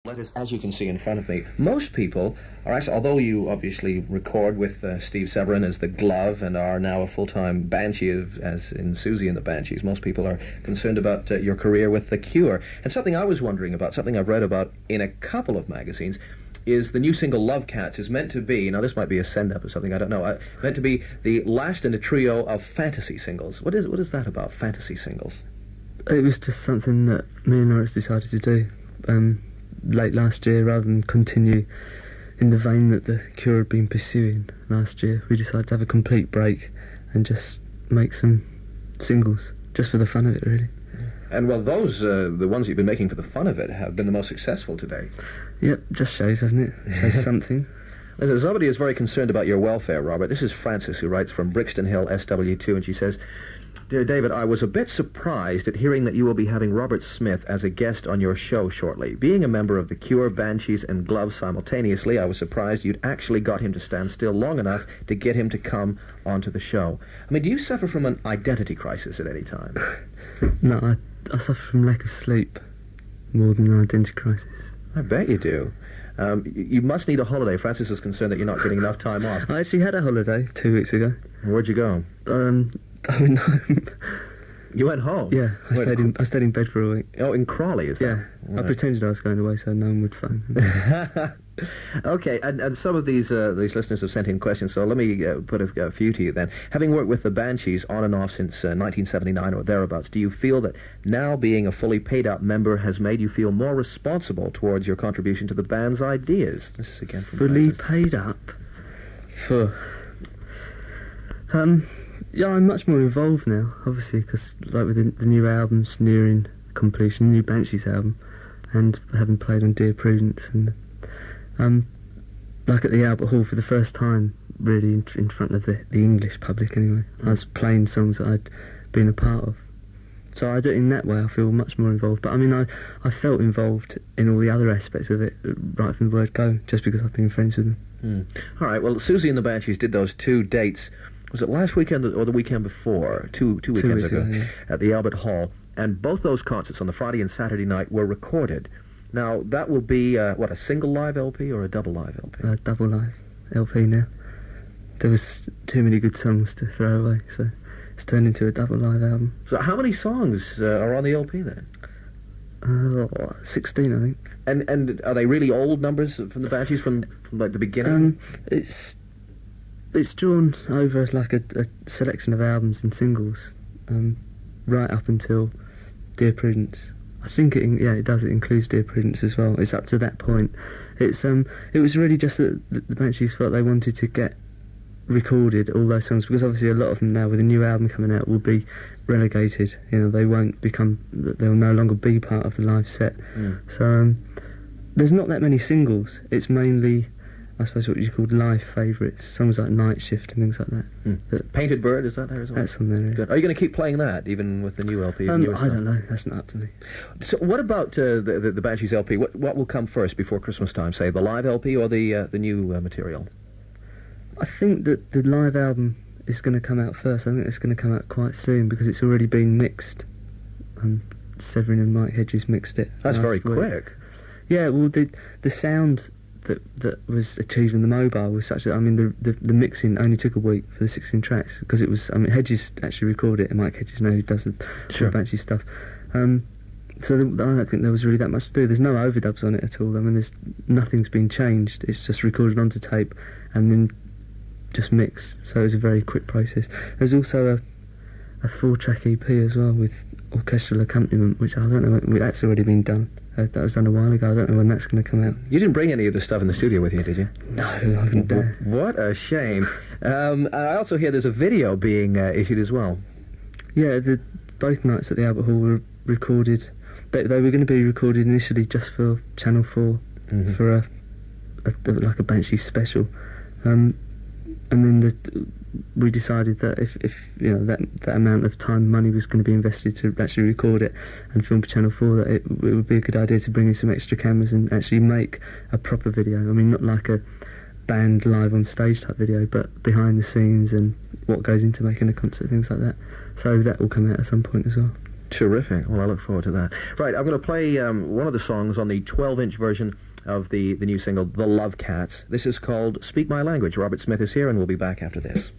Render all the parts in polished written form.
Letters, as you can see in front of me, most people are actually, although you obviously record with Steve Severin as the glove and are now a full-time Banshee, as in Susie and the Banshees, most people are concerned about your career with The Cure. And something I was wondering about, something I've read about in a couple of magazines, is the new single Love Cats is meant to be, now this might be a send-up or something, I don't know, meant to be the last in a trio of fantasy singles. What is that about, fantasy singles? It was just something that me and Norris decided to do late last year, rather than continue in the vein that The Cure had been pursuing last year. We decided to have a complete break and just make some singles, just for the fun of it, really. And well, those, the ones you've been making for the fun of it, have been the most successful today. Yep, just shows, doesn't it? Shows something. Listen, somebody is very concerned about your welfare, Robert. This is Frances, who writes from Brixton Hill, SW2, and she says, "Dear David, I was a bit surprised at hearing that you will be having Robert Smith as a guest on your show shortly. Being a member of The Cure, Banshees, and Gloves simultaneously, I was surprised you'd actually got him to stand still long enough to get him to come onto the show. I mean, do you suffer from an identity crisis at any time?" No, I suffer from lack of sleep more than an identity crisis. I bet you do. You must need a holiday. Francis is concerned that you're not getting enough time off. I actually had a holiday 2 weeks ago. Where'd you go? I went home. You went home? Yeah, I stayed in bed for a week. Oh, in Crawley, is that? Yeah, right. I pretended I was going away so no one would phone. Okay, and some of these listeners have sent in questions, so let me put a few to you then. Having worked with the Banshees on and off since 1979 or thereabouts, do you feel that now being a fully paid-up member has made you feel more responsible towards your contribution to the band's ideas? This is again from fully Francis. Paid up? Yeah, I'm much more involved now, obviously, because like with the new albums nearing completion, the new Banshees album, and having played on Dear Prudence, and like at the Albert Hall for the first time, really in front of the English public anyway. I was playing songs that I'd been a part of. So I do it in that way, I feel much more involved. But I mean, I felt involved in all the other aspects of it right from the word go, just because I've been friends with them. All right, well, Susie and the Banshees did those 2 dates. Was it last weekend or the weekend before? Two weekends ago, yeah. At the Albert Hall. And both those concerts on the Friday and Saturday night were recorded. Now, that will be, what, a single live LP or a double live LP? A double live LP now. There was too many good songs to throw away, so it's turned into a double live album. So how many songs are on the LP then? 16, I think. And are they really old numbers from the Banshees from like the beginning? It's drawn over like a selection of albums and singles, right up until Dear Prudence. I think it does. It includes Dear Prudence as well. It's up to that point. It was really just that the Banshees felt they wanted to get recorded all those songs, because obviously a lot of them now with a new album coming out will be relegated. You know, they'll no longer be part of the live set. So there's not that many singles. It's mainly, I suppose, what you call live favourites, songs like Night Shift and things like that. Painted Bird, is that there as well? That's on there. Yeah. Good. Are you going to keep playing that, even with the new LP? I don't know. That's not up to me. So what about the Banshees LP? What will come first before Christmas time, say, the live LP or the new material? I think that the live album is going to come out first. I think it's going to come out quite soon, because it's already been mixed. Severin and Mike Hedges mixed it. That's very quick. Yeah, well, the sound that was achieved in the mobile was such that, I mean, the mixing only took a week for the 16 tracks, because it was, I mean, Hedges actually recorded it, and Mike Hedges who does the Banshee stuff. So I don't think there was really that much to do. There's no overdubs on it at all. I mean, nothing's been changed. It's just recorded onto tape and then just mixed. So it was a very quick process. There's also a 4-track EP as well with orchestral accompaniment, which I don't know, that's already been done. That was done a while ago. I don't know when that's going to come out. You didn't bring any of the stuff in the studio with you, did you? No, I haven't done. What a shame. I also hear there's a video being issued as well. Yeah, both nights at the Albert Hall were recorded. They were going to be recorded initially just for Channel 4, for like a Banshee special. And then we decided that if you know that amount of time and money was going to be invested to actually record it and film for Channel 4, that it would be a good idea to bring in some extra cameras and actually make a proper video. I mean, not like a band live on stage type video, but behind the scenes and what goes into making a concert, things like that. So that will come out at some point as well. Terrific. Well, I look forward to that. Right, I'm going to play one of the songs on the 12-inch version of the new single, The Love Cats. This is called Speak My Language. Robert Smith is here, and we'll be back after this.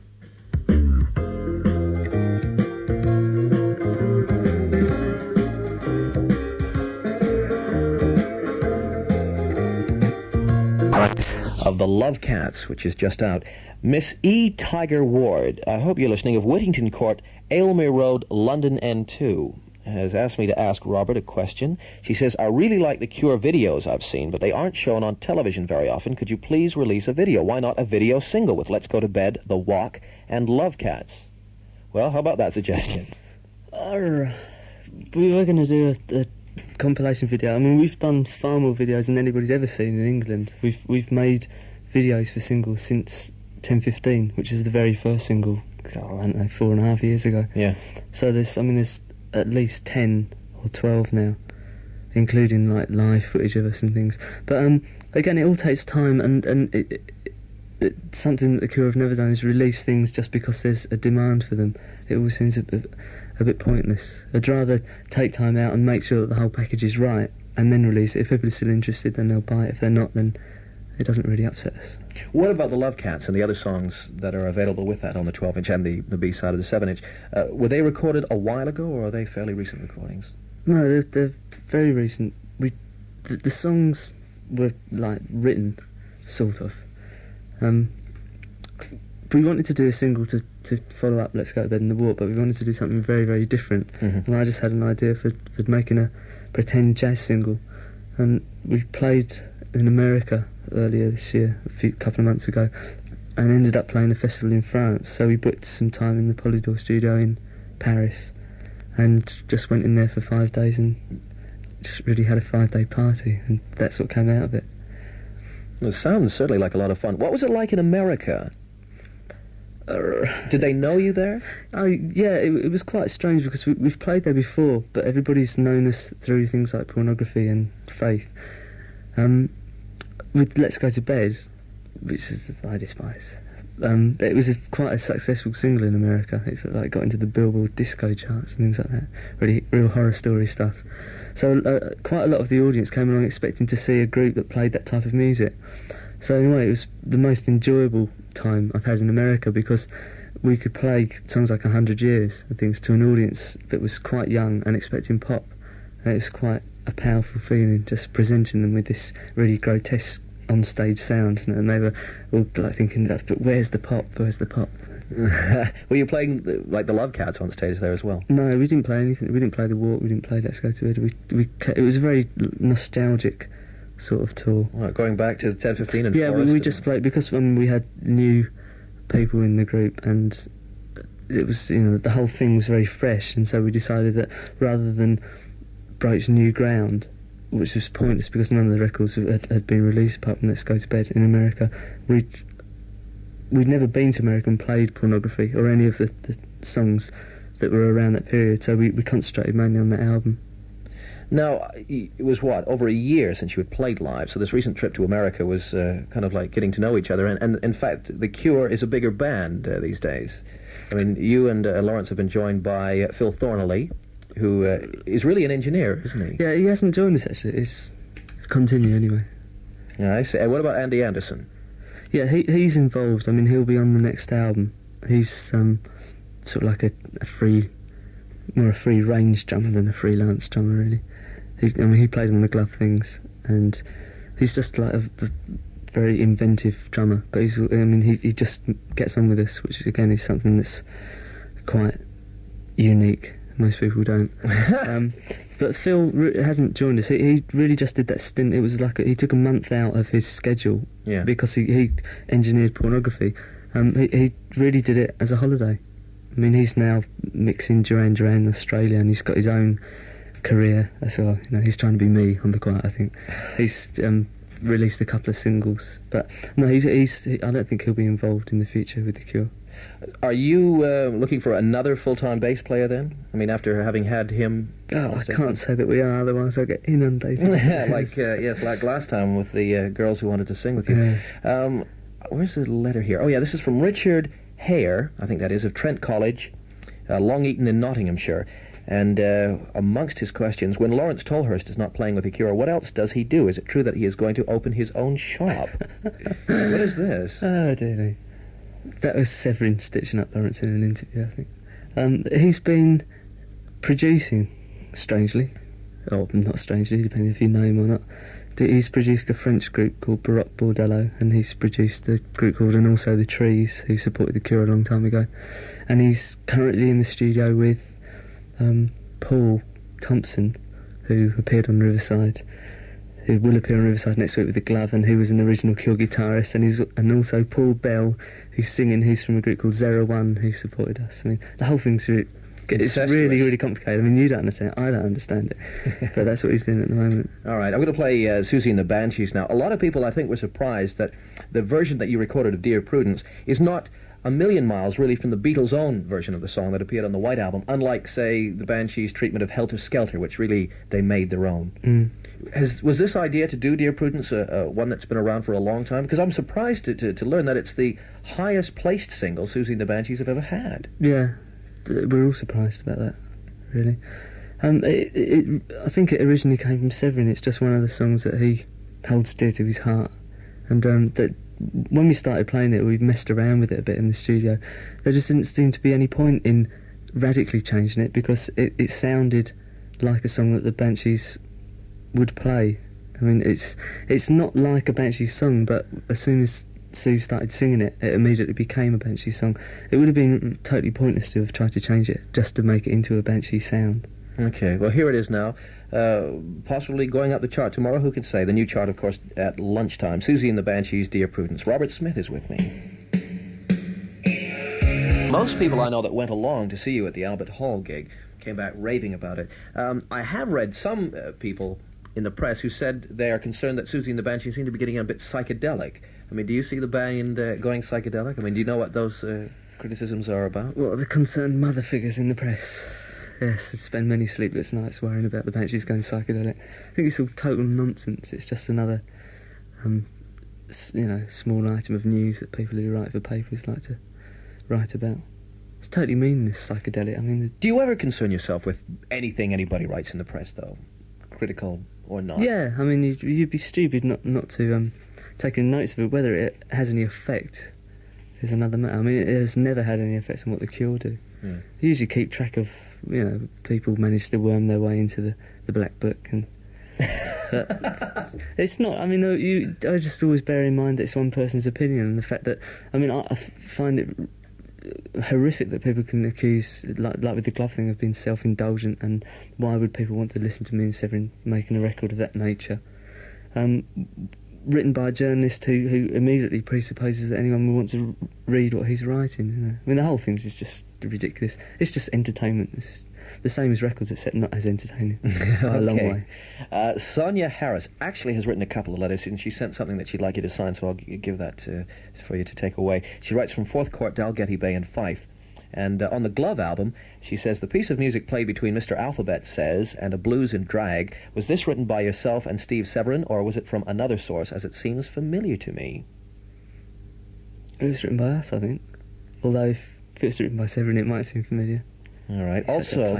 Of The Love Cats, which is just out. Miss E. Tiger Ward, I hope you're listening, of Whittington Court, Aylmer Road, London N2, has asked me to ask Robert a question. She says, I really like the Cure videos I've seen, but they aren't shown on television very often. Could you please release a video? Why not a video single with Let's Go to Bed, The Walk, and Love Cats? Well, how about that suggestion? We were going to do a compilation video. I mean, we've done far more videos than anybody's ever seen in England. We've made videos for singles since 1015, which is the very first single, I don't know, 4.5 years ago. Yeah. So there's at least 10 or 12 now, including like live footage of us and things. But again, it all takes time, and it's something that the Cure have never done is release things just because there's a demand for them. It all seems a bit pointless. I'd rather take time out and make sure that the whole package is right and then release it. If people are still interested, then they'll buy it. If they're not, then it doesn't really upset us. What about the Love Cats and the other songs that are available with that on the 12-inch and the B-side of the 7-inch? Were they recorded a while ago, or are they fairly recent recordings? No, they're very recent. The songs were like written, sort of. We wanted to do a single to follow up Let's Go to Bed in the Walk, but we wanted to do something very, very different. Mm-hmm. And I just had an idea for making a pretend jazz single. And we played in America earlier this year, a couple of months ago, and ended up playing a festival in France. So we booked some time in the Polydor studio in Paris and just went in there for 5 days and just really had a 5-day party, and that's what came out of it. It sounds certainly like a lot of fun. What was it like in America? Did they know you there? Oh, yeah, it was quite strange because we've played there before, but everybody's known us through things like Pornography and Faith. With Let's Go to Bed, which is I despise, it was quite a successful single in America. It's like got into the Billboard disco charts and things like that. Really, real horror story stuff. So quite a lot of the audience came along expecting to see a group that played that type of music. So in a way, it was the most enjoyable time I've had in America because we could play songs like 100 Years and things to an audience that was quite young and expecting pop. And it was quite a powerful feeling, just presenting them with this really grotesque on-stage sound, and they were all like thinking, but where's the pop? Where's the pop? Were you playing like the Love Cats on stage there as well? No, we didn't play anything. We didn't play The Walk. We didn't play Let's Go to Bed. It was a very nostalgic sort of tour. Right, going back to 1015 and yeah, Forest. we just played because when we had new people in the group, and it was, you know, the whole thing was very fresh, and so we decided that rather than broach new ground, which was pointless because none of the records had been released apart from Let's Go to Bed in America, we'd never been to America and played Pornography or any of the songs that were around that period, so we concentrated mainly on that album. Now, it was, over a year since you had played live, so this recent trip to America was kind of like getting to know each other, and in fact, The Cure is a bigger band these days. I mean, you and Lawrence have been joined by Phil Thornley, who is really an engineer, isn't he? Yeah, he hasn't joined us, actually. It's continue, anyway. Yeah, I see. What about Andy Anderson? Yeah, he's involved. I mean, he'll be on the next album. He's sort of like a free range drummer than a freelance drummer, really. He played on the Glove things, and he's just like a very inventive drummer. But he just gets on with us, which again is something that's quite unique. Most people don't. But Phil hasn't joined us. He really just did that stint. It was like he took a month out of his schedule, yeah, because he engineered Pornography. He really did it as a holiday. I mean, he's now mixing Duran Duran in Australia, and he's got his own career as well. You know, he's trying to be me on the quiet, I think. He's released a couple of singles, but no, I don't think he'll be involved in the future with The Cure. Are you looking for another full-time bass player then? I mean, after having had him... Oh, I can't say that we are, otherwise I'll get inundated. like last time with the girls who wanted to sing with you. Yeah. Where's the letter here? Oh yeah, this is from Richard Hare, I think that is, of Trent College, Long Eaton in Nottinghamshire. And amongst his questions, when Lawrence Tolhurst is not playing with The Cure, what else does he do? Is it true that he is going to open his own shop? What is this? Oh, dear me. That was Severin stitching up Lawrence in an interview, I think. He's been producing, strangely, or not strangely, depending if you know him or not. He's produced a French group called Baroque Bordello, and he's produced a group called And Also the Trees, who supported The Cure a long time ago. And he's currently in the studio with Paul Thompson, who appeared on Riverside, who will appear on Riverside next week with The Glove, and who was an original Cure guitarist, and also Paul Bell, who's singing, who's from a group called 01, who supported us. I mean, the whole thing's it's really, really complicated. I mean, you don't understand it, I don't understand it, but that's what he's doing at the moment. All right, I'm going to play Susie and the Banshees now. A lot of people, I think, were surprised that the version that you recorded of Dear Prudence is not a million miles, really, from the Beatles' own version of the song that appeared on the White Album, unlike, say, the Banshees' treatment of Helter Skelter, which really they made their own. Was this idea to do Dear Prudence one that's been around for a long time? Because I'm surprised to learn that it's the highest-placed single Susie and the Banshees have ever had. Yeah, we're all surprised about that, really. I think it originally came from Severin. It's just one of the songs that he holds dear to his heart. And that when we started playing it, we messed around with it a bit in the studio. There just didn't seem to be any point in radically changing it, because it sounded like a song that the Banshees would play. I mean, it's not like a Banshees song, but as soon as Sue started singing it, it immediately became a Banshee song. It would have been totally pointless to have tried to change it just to make it into a Banshee sound. Okay, well, here it is now. Possibly going up the chart tomorrow, who can say? The new chart, of course, at lunchtime. Susie and the Banshees, Dear Prudence. Robert Smith is with me. Most people I know that went along to see you at the Albert Hall gig came back raving about it. I have read some people in the press who said they are concerned that Susie and the Banshees seem to be getting a bit psychedelic. I mean, do you see the band going psychedelic? I mean, do you know what those criticisms are about? Well, the concerned mother figures in the press. Yes, I spend many sleepless nights worrying about the Banshees going psychedelic. I think it's all total nonsense. It's just another, small item of news that people who write for papers like to write about. It's totally meaningless, psychedelic. I mean, do you ever concern yourself with anything anybody writes in the press, though, critical or not? Yeah, I mean, you'd be stupid not to take any notice of it. Whether it has any effect is another matter. I mean, it has never had any effect on what the Cure do. Yeah. They usually keep track of, people manage to worm their way into the black book, and it's not. I mean, I just always bear in mind that it's one person's opinion, and the fact that, I mean, I find it horrific that people can accuse, like with the Glove thing, of being self-indulgent, and why would people want to listen to me and Severin making a record of that nature? Written by a journalist who immediately presupposes that anyone will want to read what he's writing. I mean, the whole thing is just ridiculous. It's just entertainment. It's the same as records, except not as entertaining. By a long way. Sonia Harris actually has written a couple of letters, and she sent something that she'd like you to sign, so I'll give that for you to take away. She writes from Fourth Court, Dalgety Bay in Fife. And on the Glove album, she says, the piece of music played between Mr. Alphabet Says and A Blues in Drag, was this written by yourself and Steve Severin, or was it from another source, as it seems familiar to me? It was written by us, I think. Although if it was written by Severin, it might seem familiar. All right. Also,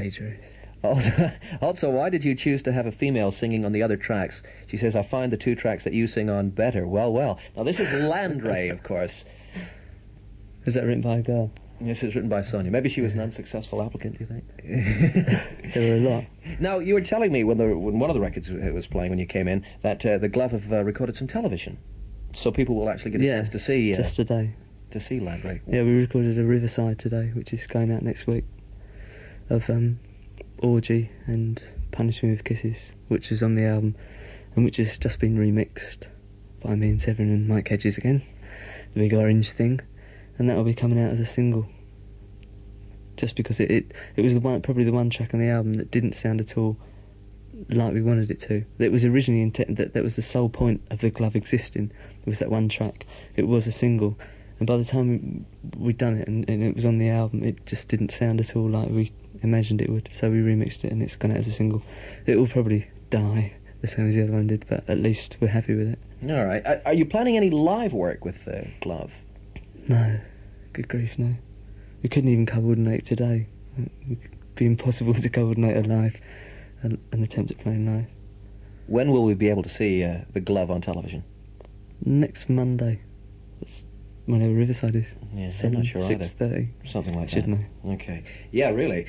why did you choose to have a female singing on the other tracks? She says, I find the two tracks that you sing on better. Well. Now, this is Landray, of course. Was that written by a girl? This is written by Sonia. Maybe she was an unsuccessful applicant, do you think? There were a lot. Now, you were telling me when one of the records was playing when you came in that the Glove have recorded some television. So people will actually get a chance to see... just today. To see Landray. Yeah, we recorded a Riverside today, which is going out next week, of Orgy and Punish Me With Kisses, which is on the album, and which has just been remixed by me and Severin and Mike Hedges again, the big orange thing. And that will be coming out as a single. Just because it was probably the one track on the album that didn't sound at all like we wanted it to. It was originally intended that was the sole point of the Glove existing. It was that one track. It was a single, and by the time we'd done it and it was on the album, it just didn't sound at all like we imagined it would. So we remixed it and it's gone out as a single. It will probably die the same as the other one did, but at least we're happy with it. All right. Are you planning any live work with Glove? No, good grief, no. We couldn't even coordinate today. be impossible to coordinate a live, an attempt at playing live. When will we be able to see the Glove on television? Next Monday. That's whenever Riverside is. Yeah, I'm not sure either. 6:30. Something like Should that. know. Okay. Yeah, really.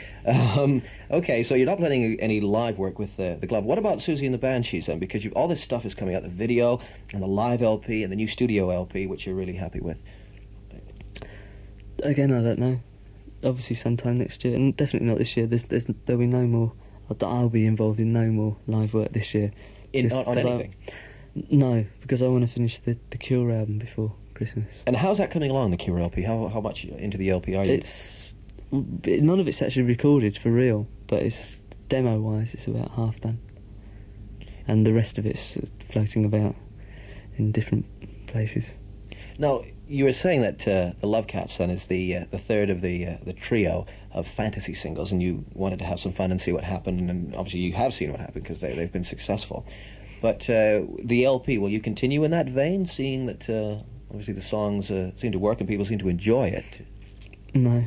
Okay, so you're not planning any live work with the Glove. What about Susie and the Banshees then? Because all this stuff is coming out, the video and the live LP and the new studio LP, which you're really happy with. Again, I don't know. Obviously sometime next year, and definitely not this year. There'll be no more, I'll be involved in no more live work this year. On anything? No, because I want to finish the Cure album before Christmas. And how's that coming along, the Cure LP? How much into the LP are you? None of it's actually recorded for real, but it's demo-wise, it's about half done. And the rest of it's floating about in different places. Now, you were saying that the Love Cats then is the third of the trio of fantasy singles, and you wanted to have some fun and see what happened, and obviously you have seen what happened because they've been successful. But the LP, will you continue in that vein, seeing that obviously the songs seem to work and people seem to enjoy it? No.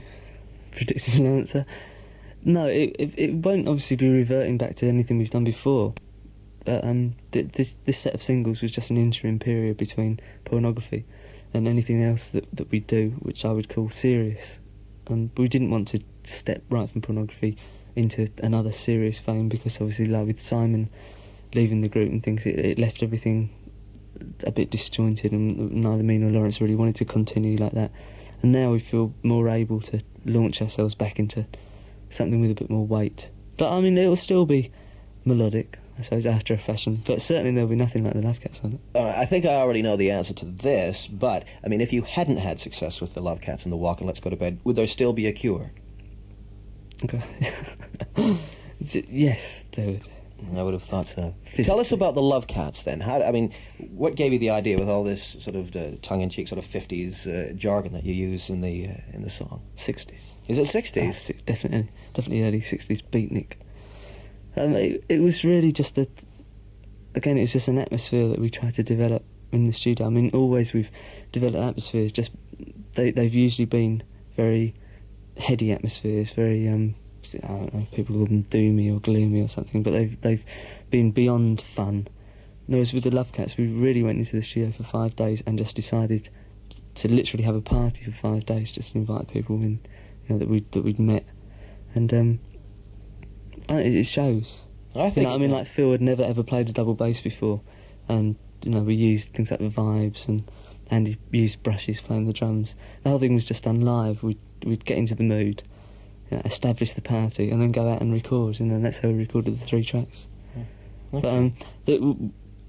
Predictable answer. No, it won't obviously be reverting back to anything we've done before. But this set of singles was just an interim period between Pornography and anything else that we do, which I would call serious. And we didn't want to step right from Pornography into another serious vein, because obviously, like with Simon leaving the group and things, it left everything a bit disjointed, and neither me nor Lawrence really wanted to continue like that. And now we feel more able to launch ourselves back into something with a bit more weight. But I mean, it'll still be melodic, I suppose, after a fashion, but certainly there'll be nothing like the Love Cats on it. I think I already know the answer to this, but I mean, if you hadn't had success with the Love Cats and the Walk and Let's Go to Bed, would there still be a Cure? Okay. Yes, there would. I would have thought so. Tell us about the Love Cats then. What gave you the idea with all this sort of tongue-in-cheek sort of 50s jargon that you use in the song? 60s. Is it 60s? Definitely early 60s beatnik. It was really just it was just an atmosphere that we tried to develop in the studio. I mean, always we've developed atmospheres, just they've usually been very heady atmospheres, very I don't know, people call them doomy or gloomy or something, but they've been beyond fun. Whereas with the Love Cats, we really went into the studio for 5 days and just decided to literally have a party for 5 days, just to invite people in, that we'd met, and it shows. I think. Like Phil had never ever played a double bass before, and we used things like the vibes, and Andy used brushes playing the drums. The whole thing was just done live. We'd get into the mood, establish the party, and then go out and record, and then that's how we recorded the 3 tracks. Okay. But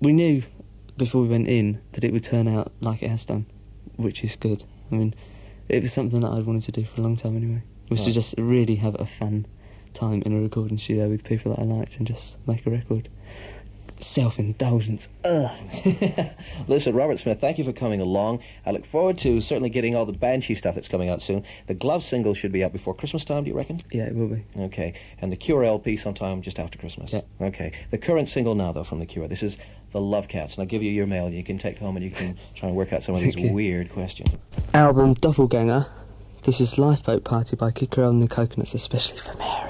we knew before we went in that it would turn out like it has done, which is good. I mean, it was something that I'd wanted to do for a long time anyway, was to just really have a fun time in a recording studio with people that I liked and just make a record. Self-indulgence. Listen, Robert Smith, thank you for coming along. I look forward to certainly getting all the Banshee stuff that's coming out soon. The Glove single should be out before Christmas time, do you reckon? Yeah, it will be. Okay, and the Cure LP sometime just after Christmas? Yeah. Okay, the current single now, though, from the Cure, this is The Love Cats, and I'll give you your mail, and you can take home and you can try and work out some of these weird questions. Album Doppelganger. This is Lifeboat Party by Kid Corral and the Coconuts, especially for Mary.